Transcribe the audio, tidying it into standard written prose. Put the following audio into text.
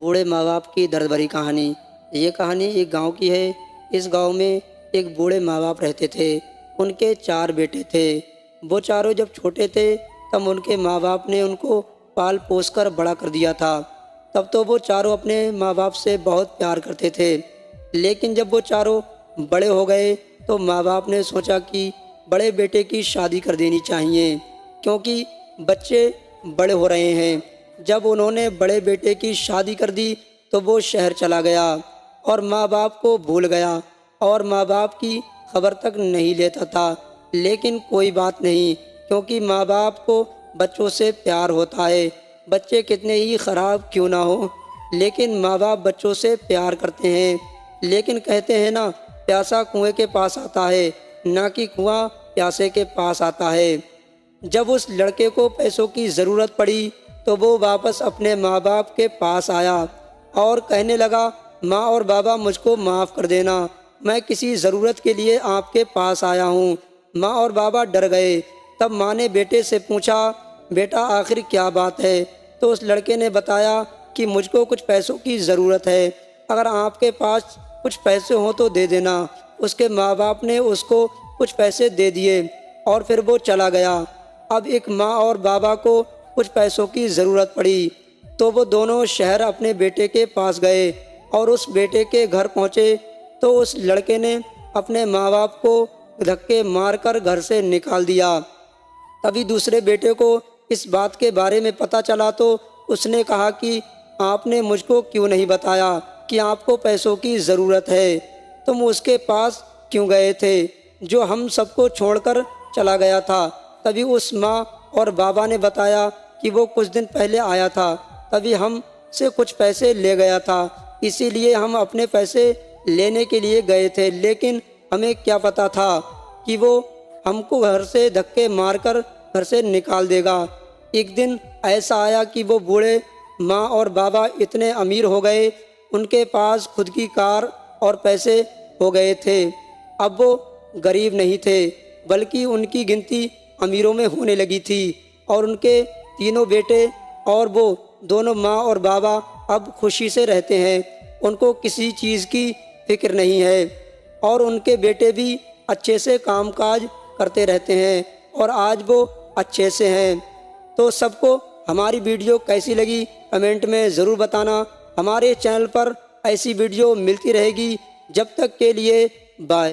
बूढ़े माँ बाप की दर्द भरी कहानी। ये कहानी एक गांव की है। इस गांव में एक बूढ़े माँ बाप रहते थे। उनके 4 बेटे थे। वो चारों जब छोटे थे तब उनके माँ बाप ने उनको पाल पोस कर बड़ा कर दिया था। तब तो वो चारों अपने माँ बाप से बहुत प्यार करते थे। लेकिन जब वो चारों बड़े हो गए तो माँ बाप ने सोचा कि बड़े बेटे की शादी कर देनी चाहिए, क्योंकि बच्चे बड़े हो रहे हैं। जब उन्होंने बड़े बेटे की शादी कर दी तो वो शहर चला गया और माँ बाप को भूल गया और माँ बाप की खबर तक नहीं लेता था। लेकिन कोई बात नहीं, क्योंकि माँ बाप को बच्चों से प्यार होता है। बच्चे कितने ही ख़राब क्यों ना हो, लेकिन माँ बाप बच्चों से प्यार करते हैं। लेकिन कहते हैं ना, प्यासा कुएं के पास आता है, ना कि कुआं प्यासे के पास आता है। जब उस लड़के को पैसों की ज़रूरत पड़ी तो वो वापस अपने माँ बाप के पास आया और कहने लगा, माँ और बाबा मुझको माफ़ कर देना, मैं किसी ज़रूरत के लिए आपके पास आया हूँ। माँ और बाबा डर गए। तब माँ ने बेटे से पूछा, बेटा आखिर क्या बात है? तो उस लड़के ने बताया कि मुझको कुछ पैसों की ज़रूरत है, अगर आपके पास कुछ पैसे हों तो दे देना। उसके माँ बाप ने उसको कुछ पैसे दे दिए और फिर वो चला गया। अब एक माँ और बाबा को कुछ पैसों की ज़रूरत पड़ी तो वो दोनों शहर अपने बेटे के पास गए और उस बेटे के घर पहुँचे तो उस लड़के ने अपने माँ बाप को धक्के मारकर घर से निकाल दिया। तभी दूसरे बेटे को इस बात के बारे में पता चला तो उसने कहा कि आपने मुझको क्यों नहीं बताया कि आपको पैसों की ज़रूरत है? तुम उसके पास क्यों गए थे जो हम सबको छोड़कर चला गया था? तभी उस माँ और बाबा ने बताया कि वो कुछ दिन पहले आया था, तभी हम से कुछ पैसे ले गया था, इसीलिए हम अपने पैसे लेने के लिए गए थे। लेकिन हमें क्या पता था कि वो हमको घर से धक्के मारकर घर से निकाल देगा। एक दिन ऐसा आया कि वो बूढ़े माँ और बाबा इतने अमीर हो गए, उनके पास खुद की कार और पैसे हो गए थे। अब वो गरीब नहीं थे, बल्कि उनकी गिनती अमीरों में होने लगी थी और उनके तीनों बेटे और वो दोनों माँ और बाबा अब खुशी से रहते हैं। उनको किसी चीज़ की फिक्र नहीं है और उनके बेटे भी अच्छे से कामकाज करते रहते हैं और आज वो अच्छे से हैं। तो सबको हमारी वीडियो कैसी लगी कमेंट में ज़रूर बताना। हमारे चैनल पर ऐसी वीडियो मिलती रहेगी। जब तक के लिए बाय।